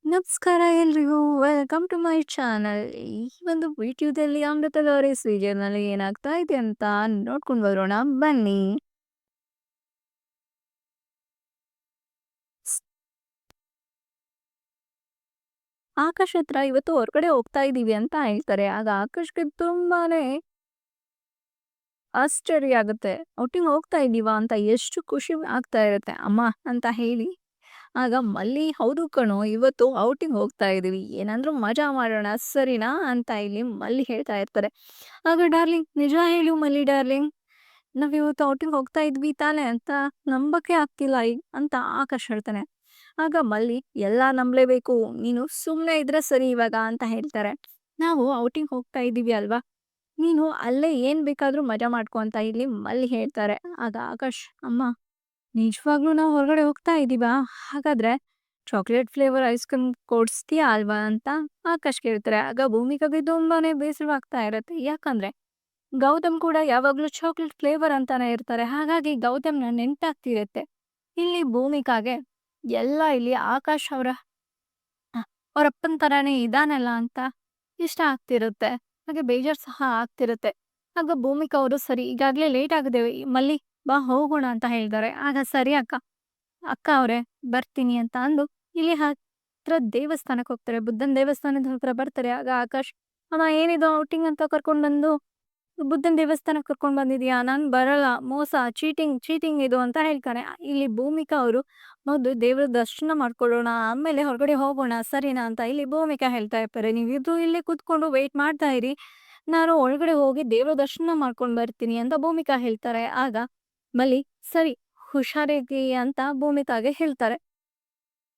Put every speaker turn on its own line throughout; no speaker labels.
ನಮಸ್ಕಾರ ಎಲ್ರಿಗೂ. Welcome to my channel. ಈ ಒಂದು ವಿಡಿಯೋದಲ್ಲಿ ಅಮೃತ ಲಾರೆನ್ಸ್ ಸೀರಿಯಲ್‌ನಲ್ಲಿ ಏನಾಗ್ತಾ ಇದೆ ಅಂತ ನೋಡ್ಕೊಂಡು ಬರೋಣ ಬನ್ನಿ. ಆಕಾಶ್ ಹತ್ರ ಇವತ್ತು ಹೊರಗಡೆ ಹೋಗ್ತಾ ಇದ್ದೀವಿ ಅಂತ ಹೇಳ್ತಾರೆ. ಆಗ ಆಕಾಶ್‌ಗೆ ತುಂಬಾನೇ ಆಶ್ಚರ್ಯ ಆಗುತ್ತೆ. ಔಟಿಂಗ್ ಹೋಗ್ತಾ ಇದ್ದೀವಾ ಅಂತ ಎಷ್ಟು ಖುಷಿ ಆಗ್ತಾ ಇರುತ್ತೆ. ಅಮ್ಮ ಅಂತ ಹೇಳಿ ಆಗ ಮಲ್ಲಿ ಹೌದು ಕಣೋ ಇವತ್ತು ಔಟಿಂಗ್ ಹೋಗ್ತಾ ಇದೀವಿ. ಏನಾದ್ರೂ ಮಜಾ ಮಾಡೋಣ ಸರಿನಾ? ಅಂತ ಇಲ್ಲಿ ಮಲ್ಲಿ ಹೇಳ್ತಾ ಇರ್ತಾರೆ. ಆಗ ಡಾರ್ಲಿಂಗ್ ನಿಜ ಹೇಳು ಮಲ್ಲಿ ಡಾರ್ಲಿಂಗ್. ನಾವಿವತ್ತು ಔಟಿಂಗ್ ಹೋಗ್ತಾ ಇದ್ವಿ ತಾನೆ ಅಂತ ನಂಬಕ್ಕೆ ಆಗ್ತಿಲ್ಲ ಅಂತ ಆಕಾಶ್ ಹೇಳ್ತಾನೆ. ಆಗ ಮಲ್ಲಿ ಎಲ್ಲ ನಂಬಲೇಬೇಕು. ನೀನು ಸುಮ್ಮನೆ ಇದ್ರೆ ಸರಿ ಇವಾಗ ಅಂತ ಹೇಳ್ತಾರೆ. ನಾವು ಔಟಿಂಗ್ ಹೋಗ್ತಾ ಇದ್ದೀವಿ ಅಲ್ವಾ? ನೀನು ಅಲ್ಲೇ ಏನ್ ಬೇಕಾದ್ರೂ ಮಜಾ ಮಾಡ್ಕೊ ಅಂತ ಇಲ್ಲಿ ಮಲ್ಲಿ ಹೇಳ್ತಾರೆ. ಆಗ ಆಕಾಶ್ ಅಮ್ಮ ನಿಜವಾಗ್ಲೂ ನಾವು ಹೊರಗಡೆ ಹೋಗ್ತಾ ಇದ್ದೀವಾ? ಹಾಗಾದ್ರೆ ಚಾಕ್ಲೇಟ್ ಫ್ಲೇವರ್ ಐಸ್ ಕ್ರೀಮ್ ಕೊಡಿಸ್ತೀಯಾ ಅಲ್ವಾ ಅಂತ ಆಕಾಶ್ ಕೇಳ್ತಾರೆ. ಆಗ ಭೂಮಿಕಾಗೆ ತುಂಬಾನೇ ಬೇಸರವಾಗ್ತಾ ಇರುತ್ತೆ. ಯಾಕಂದ್ರೆ ಗೌತಮ್ ಕೂಡ ಯಾವಾಗ್ಲೂ ಚಾಕ್ಲೇಟ್ ಫ್ಲೇವರ್ ಅಂತಾನೆ ಇರ್ತಾರೆ. ಹಾಗಾಗಿ ಗೌತಮ್‌ನ ನೆನಪಾಗ್ತಿರುತ್ತೆ. ಇಲ್ಲಿ ಭೂಮಿಕಾಗೆ ಎಲ್ಲ ಇಲ್ಲಿ ಆಕಾಶ್ ಅವ್ರಪ್ಪನ್ ತರಾನೇ ಇದಾನಲ್ಲ ಅಂತ ಇಷ್ಟ ಆಗ್ತಿರುತ್ತೆ. ಹಾಗೆ ಬೇಜಾರ್ ಸಹ ಆಗ್ತಿರುತ್ತೆ. ಆಗ ಭೂಮಿಕಾ ಅವರು ಸರಿ ಈಗಾಗ್ಲೇ ಲೇಟ್ ಆಗಿದೆ ಮಲ್ಲಿ ಬಾ ಹೋಗೋಣ ಅಂತ ಹೇಳ್ತಾರೆ. ಆಗ ಸರಿ ಅಕ್ಕ. ಅಕ್ಕ ಅವ್ರೆ ಬರ್ತೀನಿ ಅಂತ ಅಂದು ಇಲ್ಲಿ ಹತ್ರ ದೇವಸ್ಥಾನಕ್ಕೆ ಹೋಗ್ತಾರೆ. ಬುದ್ಧನ ದೇವಸ್ಥಾನದ ಹತ್ರ ಬರ್ತಾರೆ. ಆಗ ಆಕಾಶ್ ಅಮ್ಮ ಏನಿದು ಔಟಿಂಗ್ ಅಂತ ಕರ್ಕೊಂಡ್ ಬಂದು ಬುದ್ಧನ ದೇವಸ್ಥಾನಕ್ಕೆ ಕರ್ಕೊಂಡ್ ಬಂದಿದ್ಯಾ? ನಾನ್ ಬರಲ್ಲ. ಮೋಸ, ಚೀಟಿಂಗ್ ಇದು ಅಂತ ಹೇಳ್ತಾನೆ. ಇಲ್ಲಿ ಭೂಮಿಕಾ ಅವರು ಮೊದ್ಲು ದೇವ್ರ ದರ್ಶನ ಮಾಡ್ಕೊಳ್ಳೋಣ, ಆಮೇಲೆ ಹೊರಗಡೆ ಹೋಗೋಣ ಸರಿನಾ ಅಂತ ಇಲ್ಲಿ ಭೂಮಿಕಾ ಹೇಳ್ತಾ ಇರ್ತಾರೆ. ನೀವಿಬ್ರು ಇಲ್ಲೇ ಕೂತ್ಕೊಂಡು ವೇಟ್ ಮಾಡ್ತಾ ಇರಿ. ನಾನು ಒಳಗಡೆ ಹೋಗಿ ದೇವ್ರ ದರ್ಶನ ಮಾಡ್ಕೊಂಡ್ ಬರ್ತೀನಿ ಅಂತ ಭೂಮಿಕಾ ಹೇಳ್ತಾರೆ. ಆಗ ಮಲ್ಲಿ ಸರಿ ಹುಷಾರಾಗಿ ಅಂತ ಭೂಮಿಕಾಗೆ ಹೇಳ್ತಾರೆ.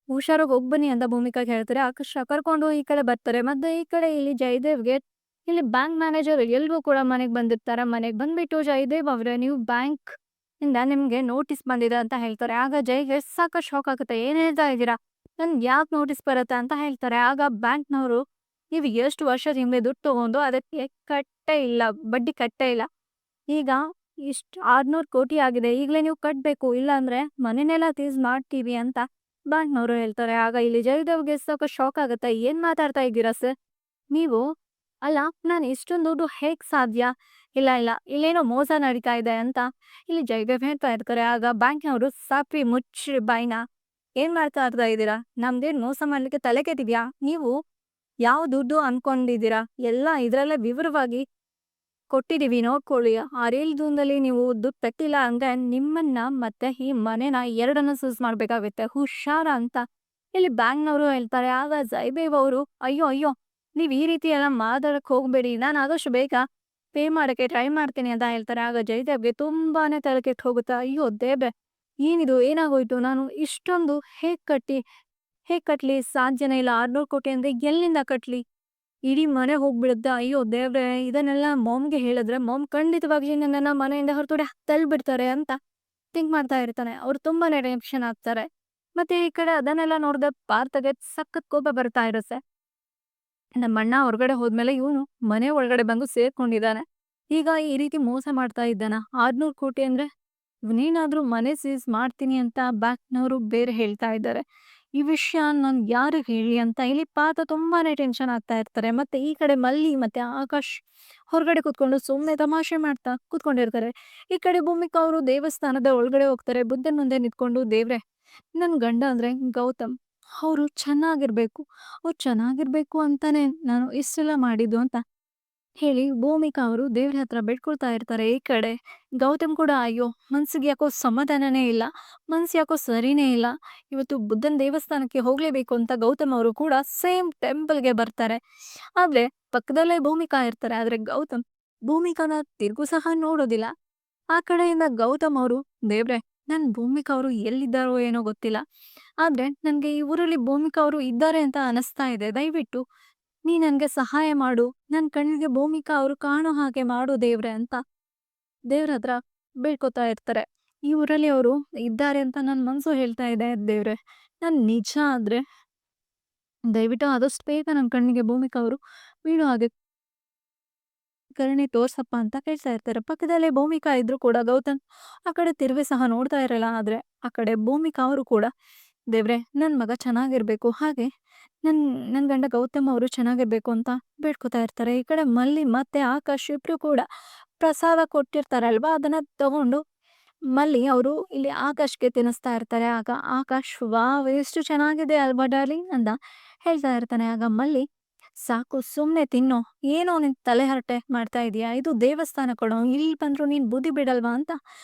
ಹುಷಾರಾಗಿ ಹೋಗ್ಬನ್ನಿ ಅಂತ ಭೂಮಿಕಾಗೆ ಹೇಳ್ತಾರೆ. ಆಕಾಶ ಕರ್ಕೊಂಡು ಈ ಕಡೆ ಬರ್ತಾರೆ. ಮತ್ತೆ ಈ ಕಡೆ ಇಲ್ಲಿ ಜಯದೇವ್‌ಗೆ ಇಲ್ಲಿ ಬ್ಯಾಂಕ್ ಮ್ಯಾನೇಜರ್ ಎಲ್ರೂ ಕೂಡ ಮನೆಗೆ ಬಂದಿರ್ತಾರೆ. ಮನೆಗೆ ಬಂದ್ಬಿಟ್ಟು ಜಯದೇವ್ ಅವ್ರೆ ನೀವು ಬ್ಯಾಂಕ್ ಇಂದ ನಿಮ್ಗೆ ನೋಟಿಸ್ ಬಂದಿದೆ ಅಂತ ಹೇಳ್ತಾರೆ. ಆಗ ಜೈಗೆ ಸಾಕಷ್ಟು ಶಾಕ್ ಆಗುತ್ತೆ. ಏನ್ ಹೇಳ್ತಾ ಇದ್ದೀರಾ? ನನ್ಗೆ ಯಾಕೆ ನೋಟಿಸ್ ಬರುತ್ತೆ ಅಂತ ಹೇಳ್ತಾರೆ. ಆಗ ಬ್ಯಾಂಕ್‌ನವರು ನೀವು ಎಷ್ಟು ವರ್ಷದ ಹಿಂದೆ ದುಡ್ಡು ತಗೊಂಡು ಅದಕ್ಕೆ ಕಟ್ಟೇ ಇಲ್ಲ, ಬಡ್ಡಿ ಕಟ್ಟೇ ಇಲ್ಲ. ಈಗ ಇಷ್ಟು 600 ಕೋಟಿ ಆಗಿದೆ. ಈಗಲೇ ನೀವು ಕಟ್ಬೇಕು. ಇಲ್ಲಾಂದ್ರೆ ಮನೆನೆಲ್ಲ ಸೀಸ್ ಮಾಡ್ತೀವಿ ಅಂತ ಬ್ಯಾಂಕ್‌ನವರು ಹೇಳ್ತಾರೆ. ಆಗ ಇಲ್ಲಿ ಜಯದೇವ್‌ಗೆ ಸಾಕಷ್ಟು ಶಾಕ್ ಆಗುತ್ತೆ. ಏನ್ ಮಾತಾಡ್ತಾ ಇದ್ದೀರಾ ಸರ್? ನೀವು ಅಲ್ಲ ನಾನು ಇಷ್ಟೊಂದು ದುಡ್ಡು ಹೇಗ್ ಸಾಧ್ಯ? ಇಲ್ಲ, ಇಲ್ಲೇನೋ ಮೋಸ ನಡೀತಾ ಇದೆ ಅಂತ ಇಲ್ಲಿ ಜಯದೇವ್ ಹೇಳ್ತಾ ಇರ್ತಾರೆ. ಆಗ ಬ್ಯಾಂಕ್‌ನವರು ಸಾಪ್ರಿ ಮುಚ್ಚಿ ಬಾಯ್ನ. ಏನ್ ಮಾತಾಡ್ತಾ ಇದ್ದೀರಾ? ನಮ್ದೇನ್ ಮೋಸ ಮಾಡ್ಲಿಕ್ಕೆ ತಲೆ ಕೆಟ್ಟಿದ್ಯಾ? ನೀವು ಯಾವ ದುಡ್ಡು ಅನ್ಕೊಂಡಿದ್ದೀರಾ? ಎಲ್ಲ ಇದ್ರಲ್ಲೇ ವಿವರವಾಗಿ ಕೊಟ್ಟಿದೀವಿ ನೋಡ್ಕೊಳ್ಳಿ. ಆ ದೂನದಲ್ಲಿ ನೀವು ದುಡ್ಡು ಕಟ್ಟಿಲ್ಲ ಅಂದ್ರೆ ನಿಮ್ಮನ್ನ ಮತ್ತೆ ಈ ಮನೆನ ಎರಡನ್ನೂ ಸೀಸ್ ಮಾಡ್ಬೇಕಾಗುತ್ತೆ. ಹುಷಾರ ಅಂತ ಇಲ್ಲಿ ಬ್ಯಾಂಕ್‌ನವರು ಹೇಳ್ತಾರೆ. ಆಗ ಜಯದೇವ್ ಅವರು ಅಯ್ಯೋ! ನೀವ್ ಈ ರೀತಿ ಎಲ್ಲ ಮಾತಾಡಕ್ ಹೋಗ್ಬೇಡಿ. ನಾನು ಆದಷ್ಟು ಬೇಗ ಪೇ ಮಾಡಕ್ಕೆ ಟ್ರೈ ಮಾಡ್ತೀನಿ ಅಂತ ಹೇಳ್ತಾರೆ. ಆಗ ಜಯದೇವ್‌ಗೆ ತುಂಬಾನೇ ತಲೆ ಕೆಟ್ಟು ಹೋಗುತ್ತೆ. ಅಯ್ಯೋ ದೇವ್ರೇ! ಏನಿದು? ಏನಾಗೋಯ್ತು? ನಾನು ಇಷ್ಟೊಂದು ಹೇಗ್ ಕಟ್ಲಿ? ಸಾಧ್ಯನೇ ಇಲ್ಲ. 600 ಕೋಟಿ ಅಂದ್ರೆ ಎಲ್ಲಿಂದ ಕಟ್ಲಿ? ಇಡೀ ಮನೆ ಹೋಗ್ಬಿಡುತ್ತೆ. ಅಯ್ಯೋ ದೇವ್ರೇ! ಇದನ್ನೆಲ್ಲ ಮಾಮ್‌ಗೆ ಹೇಳಿದ್ರೆ ಮಾಮ್ ಖಂಡಿತವಾಗಿ ನನ್ನನ್ನ ಮನೆಯಿಂದ ಹೊರಗಡೆ ತಳ್ಳಿಬಿಡ್ತಾರೆ ಅಂತ ಥಿಂಕ್ ಮಾಡ್ತಾ ಇರ್ತಾನೆ. ಅವ್ರು ತುಂಬಾನೇ ಟೆನ್ಷನ್ ಆಗ್ತಾರೆ. ಮತ್ತೆ ಈ ಕಡೆ ಅದನ್ನೆಲ್ಲ ನೋಡ್ದೆ ಪಾರ್ಥಗೆ ಸಖತ್ ಕೋಪ ಬರ್ತಾ ಇರುತ್ತೆ. ನಮ್ಮಣ್ಣ ಹೊರಗಡೆ ಹೋದ್ಮೇಲೆ ಇವನು ಮನೆ ಒಳಗಡೆ ಬಂದು ಸೇರ್ಕೊಂಡಿದ್ದಾನೆ. ಈಗ ಈ ರೀತಿ ಮೋಸ ಮಾಡ್ತಾ ಇದ್ದಾನ. 600 ಕೋಟಿ ಅಂದ್ರೆ ಇವನೇನಾದ್ರೂ ಮನೆ ಸೀಸ್ ಮಾಡ್ತೀನಿ ಅಂತ ಬ್ಯಾಂಕ್‌ನವರು ಬೇರೆ ಹೇಳ್ತಾ ಇದ್ದಾರೆ. ಈ ವಿಷಯ ನಾನು ಯಾರಿಗೆ ಹೇಳಿ ಅಂತ ಇಲ್ಲಿ ಪಾತ ತುಂಬಾನೇ ಟೆನ್ಷನ್ ಆಗ್ತಾ ಇರ್ತಾರೆ. ಮತ್ತೆ ಈ ಕಡೆ ಮಲ್ಲಿ ಮತ್ತೆ ಆಕಾಶ್ ಹೊರಗಡೆ ಕೂತ್ಕೊಂಡು ಸುಮ್ಮನೆ ತಮಾಷೆ ಮಾಡ್ತಾ ಕೂತ್ಕೊಂಡಿರ್ತಾರೆ. ಈ ಕಡೆ ಭೂಮಿಕಾ ಅವರು ದೇವಸ್ಥಾನದ ಒಳಗಡೆ ಹೋಗ್ತಾರೆ. ಬುದ್ಧನ ಮುಂದೆ ನಿಂತ್ಕೊಂಡು ದೇವ್ರೆ ನನ್ ಗಂಡ ಅಂದ್ರೆ ಗೌತಮ್ ಅವ್ರು ಚೆನ್ನಾಗಿರ್ಬೇಕು. ಅವ್ರು ಚೆನ್ನಾಗಿರ್ಬೇಕು ಅಂತಾನೆ ನಾನು ಇಷ್ಟೆಲ್ಲ ಮಾಡಿದ್ದು ಅಂತ ಹೇಳಿ ಭೂಮಿಕಾ ಅವರು ದೇವ್ರ ಹತ್ರ ಬೇಡ್ಕೊಳ್ತಾ ಇರ್ತಾರೆ. ಈ ಕಡೆ ಗೌತಮ್ ಕೂಡ ಅಯ್ಯೋ ಮನ್ಸಿಗೆ ಯಾಕೋ ಸಮಾಧಾನನೇ ಇಲ್ಲ. ಮನ್ಸು ಯಾಕೋ ಸರಿನೇ ಇಲ್ಲ. ಇವತ್ತು ಬುದ್ಧನ ದೇವಸ್ಥಾನಕ್ಕೆ ಹೋಗ್ಲೇಬೇಕು ಅಂತ ಗೌತಮ್ ಅವರು ಕೂಡ ಸೇಮ್ ಟೆಂಪಲ್‌ಗೆ ಬರ್ತಾರೆ. ಆದ್ರೆ ಪಕ್ಕದಲ್ಲೇ ಭೂಮಿಕಾ ಇರ್ತಾರೆ. ಆದ್ರೆ ಗೌತಮ್ ಭೂಮಿಕಾನ ತಿರುಗು ಸಹ ನೋಡೋದಿಲ್ಲ. ಆ ಕಡೆಯಿಂದ ಗೌತಮ್ ಅವರು ದೇವ್ರೆ ಭೂಮಿಕಾ ಅವರು ಎಲ್ಲಿದ್ದಾರೋ ಏನೋ ಗೊತ್ತಿಲ್ಲ. ಆದ್ರೆ ನನ್ಗೆ ಈ ಊರಲ್ಲಿ ಭೂಮಿಕಾ ಅವರು ಇದ್ದಾರೆ ಅಂತ ಅನಿಸ್ತಾ ಇದೆ. ದಯವಿಟ್ಟು ನೀ ನನ್ಗೆ ಸಹಾಯ ಮಾಡು. ನನ್ ಕಣ್ಣಿಗೆ ಭೂಮಿಕಾ ಅವರು ಕಾಣೋ ಹಾಗೆ ಮಾಡು ದೇವ್ರೆ ಅಂತ ದೇವ್ರ ಹತ್ರ ಬೇಡ್ಕೊತಾ ಇರ್ತಾರೆ. ಈ ಊರಲ್ಲಿ ಅವರು ಇದ್ದಾರೆ ಅಂತ ನನ್ ಮನ್ಸು ಹೇಳ್ತಾ ಇದೆ ದೇವ್ರೆ. ನಿಜ ಆದ್ರೆ ದಯವಿಟ್ಟು ಆದಷ್ಟು ಬೇಗ ನನ್ ಕಣ್ಣಿಗೆ ಭೂಮಿಕಾ ಅವರು ಬೀಳೋ ಹಾಗೆ ಕರುಣೆ ತೋರ್ಸಪ್ಪ ಅಂತ ಕೇಳ್ತಾ ಇರ್ತಾರೆ. ಪಕ್ಕದಲ್ಲೇ ಭೂಮಿಕಾ ಇದ್ರು ಕೂಡ ಗೌತಮ್ ಆ ಕಡೆ ತಿರುಗಿ ಸಹ ನೋಡ್ತಾ ಇರಲ್ಲ. ಆದ್ರೆ ಆ ಕಡೆ ಭೂಮಿಕಾ ಅವರು ಕೂಡ ದೇವ್ರೆ ನನ್ ಮಗ ಚೆನ್ನಾಗಿರ್ಬೇಕು. ಹಾಗೆ ನನ್ ನನ್ ಗಂಡ ಗೌತಮ್ ಅವರು ಚೆನ್ನಾಗಿರ್ಬೇಕು ಅಂತ ಬೇಡ್ಕೊತಾ ಇರ್ತಾರೆ. ಈ ಕಡೆ ಮಲ್ಲಿ ಮತ್ತೆ ಆಕಾಶ್ ಇಬ್ರು ಕೂಡ ಪ್ರಸಾದ ಕೊಟ್ಟಿರ್ತಾರಲ್ವಾ, ಅದನ್ನ ತಗೊಂಡು ಮಲ್ಲಿ ಅವರು ಇಲ್ಲಿ ಆಕಾಶ್‌ಗೆ ತಿನ್ನಿಸ್ತಾ ಇರ್ತಾರೆ. ಆಗ ಆಕಾಶ್ "ವಾವ್! ಎಷ್ಟು ಚೆನ್ನಾಗಿದೆ ಅಲ್ವಾ ಡಾರ್ಲಿಂಗ್" ಅಂತ ಹೇಳ್ತಾ ಇರ್ತಾನೆ. ಆಗ ಮಲ್ಲಿ "ಸಾಕು ಸುಮ್ನೆ ತಿನ್ನು. ಏನೋ ನಿನ್ ತಲೆಹರಟೆ ಮಾಡ್ತಾ ಇದೀಯಾ? ಇದು ದೇವಸ್ಥಾನ ಕಣೋ, ಇಲ್ಲಿ ಬಂದ್ರು ನೀನ್ ಬುದ್ಧಿ ಬಿಡಲ್ವಾ?" ಅಂತ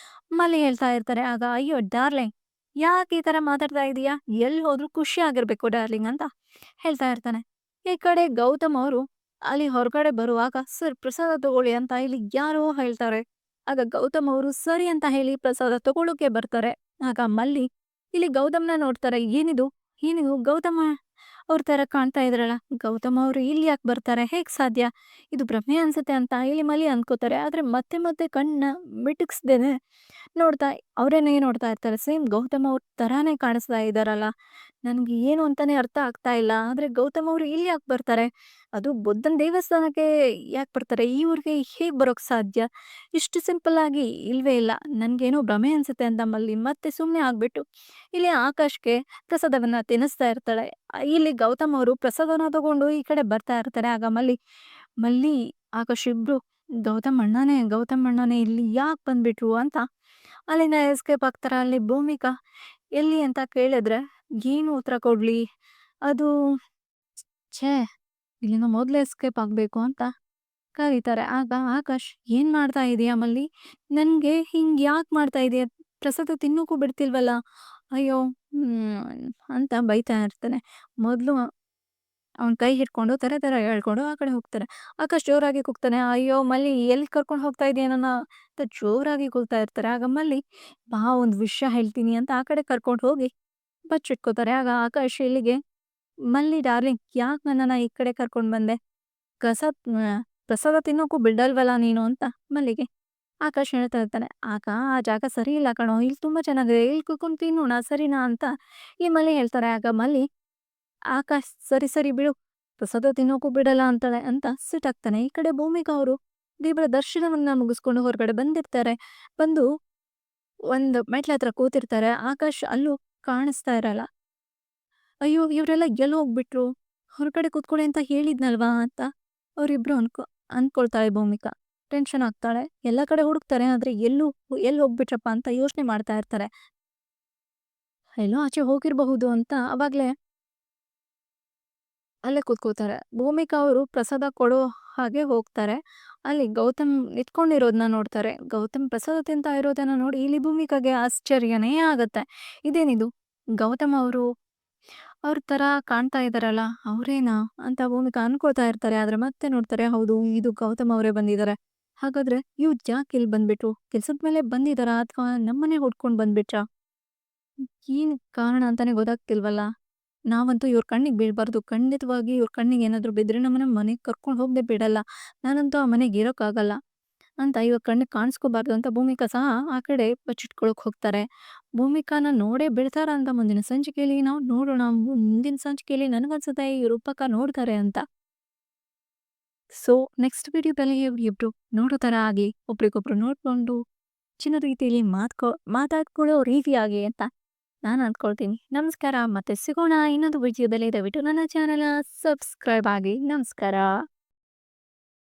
ಮಲ್ಲಿ ಹೇಳ್ತಾ ಇರ್ತಾರೆ. ಆಗ "ಅಯ್ಯೋ ಡಾರ್ಲಿಂಗ್, ಯಾಕೆ ಈ ತರ ಮಾತಾಡ್ತಾ ಇದೀಯಾ? ಎಲ್ಲಿ ಹೋದ್ರು ಖುಷಿಯಾಗಿರ್ಬೇಕು ಡಾರ್ಲಿಂಗ್" ಅಂತ ಹೇಳ್ತಾ ಇರ್ತಾನೆ. ಈ ಕಡೆ ಗೌತಮ್ ಅವರು ಅಲ್ಲಿ ಹೊರಗಡೆ ಬರುವಾಗ "ಸರ್ ಪ್ರಸಾದ ತಗೊಳ್ಳಿ" ಅಂತ ಇಲ್ಲಿ ಯಾರೋ ಹೇಳ್ತಾರೆ. ಆಗ ಗೌತಮ್ ಅವರು ಸರಿ ಅಂತ ಹೇಳಿ ಪ್ರಸಾದ ತಗೊಳ್ಳೋಕೆ ಬರ್ತಾರೆ. ಆಗ ಮಲ್ಲಿ ಇಲ್ಲಿ ಗೌತಮ್‌ನ ನೋಡ್ತಾರೆ. "ಏನಿದು? ಏನಿದು ಗೌತಮ ಅವ್ರ ತರ ಕಾಣ್ತಾ ಇದ್ರಲ್ಲ, ಗೌತಮ್ ಅವರು ಇಲ್ಲಿ ಯಾಕೆ ಬರ್ತಾರೆ? ಹೇಗ್ ಸಾಧ್ಯ? ಇದು ಭ್ರಮೆ ಅನ್ಸುತ್ತೆ" ಅಂತ ಇಲ್ಲಿ ಮಲ್ಲಿ ಅನ್ಕೋತಾರೆ. ಆದ್ರೆ ಮತ್ತೆ ಮತ್ತೆ ಕಣ್ಣ ಮಿಟುಕ್ಸ್ದೇನೆ ನೋಡ್ತಾ ಅವ್ರನ್ನೇ ನೋಡ್ತಾ ಇರ್ತಾರೆ. ಸೇಮ್ ಗೌತಮ್ ಅವ್ರ ತರಾನೇ ಕಾಣಿಸ್ತಾ ಇದಾರಲ್ಲ. ನನ್ಗೆ ಏನು ಅಂತಾನೆ ಅರ್ಥ ಆಗ್ತಾ ಇಲ್ಲ. ಆದ್ರೆ ಗೌತಮ್ ಅವ್ರು ಇಲ್ಲಿ ಯಾಕೆ ಬರ್ತಾರೆ? ಅದು ಬುದ್ಧನ ದೇವಸ್ಥಾನಕ್ಕೆ ಯಾಕೆ ಬರ್ತಾರೆ? ಈ ಊರಿಗೆ ಹೇಗ್ ಬರೋಕ್ ಸಾಧ್ಯ? ಇಷ್ಟು ಸಿಂಪಲ್ ಆಗಿ ಇಲ್ವೇ ಇಲ್ಲ. ನನ್ಗೇನೋ ಭ್ರಮೆ ಅನ್ಸುತ್ತೆ ಅಂತ ಮಲ್ಲಿ ಮತ್ತೆ ಸುಮ್ನೆ ಆಗ್ಬಿಟ್ಟು ಇಲ್ಲಿ ಆಕಾಶ್‌ಗೆ ಪ್ರಸಾದವನ್ನ ತಿನ್ನಿಸ್ತಾ ಇರ್ತಾಳೆ. ಇಲ್ಲಿ ಗೌತಮ್ ಅವರು ಪ್ರಸಾದನ ತಗೊಂಡು ಈ ಕಡೆ ಬರ್ತಾ ಇರ್ತಾರೆ. ಆಗ ಮಲ್ಲಿ, ಆಕಾಶ್ ಇಬ್ರು ಗೌತಮ್ ಅಣ್ಣನೇ ಇಲ್ಲಿ ಯಾಕೆ ಬಂದ್ಬಿಟ್ರು ಅಂತ ಅಲ್ಲಿಂದ ಎಸ್ಕೇಪ್ ಆಗ್ತಾರ. ಅಲ್ಲಿ ಭೂಮಿಕಾ ಎಲ್ಲಿ ಅಂತ ಕೇಳಿದ್ರೆ ಏನು ಉತ್ತರ ಕೊಡ್ಲಿ? ಅದು ಛೇ! ಇಲ್ಲಿಂದ ಮೊದ್ಲು ಎಸ್ಕೇಪ್ ಆಗ್ಬೇಕು ಅಂತ ಕರೀತಾರೆ. ಆಗ ಆಕಾಶ್ "ಏನ್ ಮಾಡ್ತಾ ಇದೀಯ ಮಲ್ಲಿ? ನನ್ಗೆ ಹಿಂಗ್ ಯಾಕ್ ಮಾಡ್ತಾ ಇದೀಯ? ಪ್ರಸಾದ ತಿನ್ನೋಕು ಬಿಡ್ತಿಲ್ವಲ್ಲ?" ಅಯ್ಯೋ! ಅಂತ ಬೈತಾ ಇರ್ತಾನೆ. ಮೊದ್ಲು ಅವ್ನ್ ಕೈ ಹಿಡ್ಕೊಂಡು ತರ ತರ ಎಳ್ಕೊಂಡು ಆ ಕಡೆ ಹೋಗ್ತಾರೆ. ಆಕಾಶ್ ಜೋರಾಗಿ ಕೂಗ್ತಾನೆ, "ಅಯ್ಯೋ ಮಲ್ಲಿ ಎಲ್ಲಿ ಕರ್ಕೊಂಡು ಹೋಗ್ತಾ ಇದೀಯ ನನ್ನ?" ಅಂತ ಜೋರಾಗಿ ಕೂಗ್ತಾ ಇರ್ತಾರೆ. ಆಗ ಮಲ್ಲಿ "ಬಾ ಒಂದ್ ವಿಷಯ ಹೇಳ್ತೀನಿ" ಅಂತ ಆ ಕಡೆ ಕರ್ಕೊಂಡು ಹೋಗಿ ಬಚ್ಚಿಟ್ಕೋತಾರೆ. ಆಗ ಆಕಾಶ್ ಇಲ್ಲಿಗೆ "ಮಲ್ಲಿ ಡಾರ್ಲಿಂಗ್, ಯಾಕ್ ನನ್ನನ್ನ ಈ ಕಡೆ ಕರ್ಕೊಂಡ್ ಬಂದೆ? ಕಸ ಪ್ರಸಾದ ತಿನ್ನೋಕು ಬಿಡಲ್ವಲ್ಲ ನೀನು" ಅಂತ ಮಲ್ಲಿಗೆ ಆಕಾಶ್ ಹೇಳ್ತಾ ಇರ್ತಾನೆ. ಆಗ "ಆ ಜಾಗ ಸರಿ ಇಲ್ಲ ಕಣೋ, ಇಲ್ಲಿ ತುಂಬಾ ಚೆನ್ನಾಗಿದೆ, ಇಲ್ಲಿ ಕೂತ್ಕೊಂಡು ತಿನ್ನೋಣ ಸರಿನಾ?" ಅಂತ ಈ ಮಲ್ಲಿ ಹೇಳ್ತಾರೆ. ಆಗ ಮಲ್ಲಿ ಆಕಾಶ್ "ಸರಿ ಸರಿ ಬಿಡು, ಪ್ರಸಾದ ತಿನ್ನೋಕು ಬಿಡಲ್ಲ ಅಂತಾಳೆ" ಅಂತ ಸಿಟ್ಟಾಗ್ತಾನೆ. ಈ ಕಡೆ ಭೂಮಿಕಾ ಅವರು ದೇವರ ದರ್ಶನವನ್ನ ಮುಗಿಸ್ಕೊಂಡು ಹೊರಗಡೆ ಬಂದಿರ್ತಾರೆ. ಬಂದು ಒಂದ್ ಮೆಟ್ಲ ಹತ್ರ ಕೂತಿರ್ತಾರೆ. ಆಕಾಶ್ ಅಲ್ಲೂ ಕಾಣಿಸ್ತಾ ಇರಲ್ಲ. ಅಯ್ಯೋ! ಇವ್ರೆಲ್ಲ ಎಲ್ಲೋಗ್ಬಿಟ್ರು? ಹೊರಗಡೆ ಕೂತ್ಕೊಳ್ಳಿ ಅಂತ ಹೇಳಿದ್ನಲ್ವಾ ಅಂತ ಅವ್ರಿಬ್ರು ಅಂದ್ಕೊಳ್ತಾಳೆ ಭೂಮಿಕಾ. ಟೆನ್ಷನ್ ಆಗ್ತಾಳೆ. ಎಲ್ಲ ಕಡೆ ಹುಡುಕ್ತಾರೆ. ಆದ್ರೆ ಎಲ್ಲಿ ಹೋಗ್ಬಿಟ್ರಪ್ಪ ಅಂತ ಯೋಚನೆ ಮಾಡ್ತಾ ಇರ್ತಾರೆ. ಎಲ್ಲೋ ಆಚೆ ಹೋಗಿರಬಹುದು ಅಂತ ಅವಾಗ್ಲೇ ಅಲ್ಲೇ ಕೂತ್ಕೋತಾರೆ. ಭೂಮಿಕಾ ಅವರು ಪ್ರಸಾದ ಕೊಡೋ ಹಾಗೆ ಹೋಗ್ತಾರೆ. ಅಲ್ಲಿ ಗೌತಮ್ ನಿಂತ್ಕೊಂಡಿರೋದನ್ನ ನೋಡ್ತಾರೆ. ಗೌತಮ್ ಪ್ರಸಾದ ತಿಂತಾ ಇರೋದನ್ನ ನೋಡಿ ಇಲ್ಲಿ ಭೂಮಿಕಾಗೆ ಆಶ್ಚರ್ಯನೇ ಆಗತ್ತೆ. ಇದೇನಿದು? ಗೌತಮ್ ಅವರು ಅವ್ರ ತರ ಕಾಣ್ತಾ ಇದಾರಲ್ಲ, ಅವ್ರೇನಾ? ಅಂತ ಭೂಮಿಕಾ ಅನ್ಕೋತಾ ಇರ್ತಾರೆ. ಆದ್ರೆ ಮತ್ತೆ ನೋಡ್ತಾರೆ, ಹೌದು ಇದು ಗೌತಮ್ ಅವರೇ ಬಂದಿದ್ದಾರೆ. ಹಾಗಾದ್ರೆ ಇವ್ರು ಯಾಕೆ ಇಲ್ಲಿ ಬಂದ್ಬಿಟ್ರು? ಕೆಲ್ಸದ ಮೇಲೆ ಬಂದಿದಾರಾ? ಅಥವಾ ನಮ್ಮನೆ ಹುಡ್ಕೊಂಡ್ ಬಂದ್ಬಿಟ್ರಾ? ಏನ್ ಕಾರಣ ಅಂತಾನೆ ಗೊತ್ತಾಗ್ತಿಲ್ವಲ್ಲ. ನಾವಂತೂ ಇವ್ರ ಕಣ್ಣಿಗೆ ಬೀಳ್ಬಾರ್ದು. ಖಂಡಿತವಾಗಿ ಇವ್ರ ಕಣ್ಣಿಗೆ ಏನಾದ್ರು ಬಿದ್ರೆ ನಮ್ಮನ್ನ ಮನೆಗ್ ಕರ್ಕೊಂಡ್ ಹೋಗದೆ ಬಿಡಲ್ಲ. ನಾನಂತೂ ಆ ಮನೆಗ್ ಇರೋಕ್ಕಾಗಲ್ಲ ಅಂತ ಇವ್ರ ಕಣ್ಣಿಗೆ ಕಾಣಿಸ್ಕೋಬಾರ್ದು ಅಂತ ಭೂಮಿಕಾ ಸಹ ಆ ಕಡೆ ಬಚ್ಚಿಟ್ಕೊಳಕ್ ಹೋಗ್ತಾರೆ. ಭೂಮಿಕಾನ ನೋಡೇ ಬಿಡ್ತಾರ ಅಂತ ಮುಂದಿನ ಸಂಚಿಕೆಯಲ್ಲಿ ನಾವು ನೋಡೋಣ. ಮುಂದಿನ ಸಂಚಿಕೆಯಲ್ಲಿ ನನಗನ್ಸುತ್ತೆ ಈ ರೂಪಕ ನೋಡ್ತಾರೆ ಅಂತ. ಸೊ ನೆಕ್ಸ್ಟ್ ವಿಡಿಯೋದಲ್ಲಿ ಇವ್ರಿಬ್ರು ನೋಡೋ ತರ ಆಗಿ ಒಬ್ರಿಗೊಬ್ರು ನೋಡ್ಕೊಂಡು ಹೆಚ್ಚಿನ ರೀತಿಯಲ್ಲಿ ಮಾತಾಡ್ಕೊಳ್ಳೋ ರೀತಿಯಾಗಿ ಅಂತ ನಾನು ಅಂದ್ಕೊಳ್ತೀನಿ. ನಮಸ್ಕಾರ, ಮತ್ತೆ ಸಿಗೋಣ ಇನ್ನೊಂದು ವಿಡಿಯೋದಲ್ಲಿ. ದಯವಿಟ್ಟು ನನ್ನ ಚಾನೆಲ್ ಸಬ್ಸ್ಕ್ರೈಬ್ ಆಗಿ. ನಮಸ್ಕಾರ.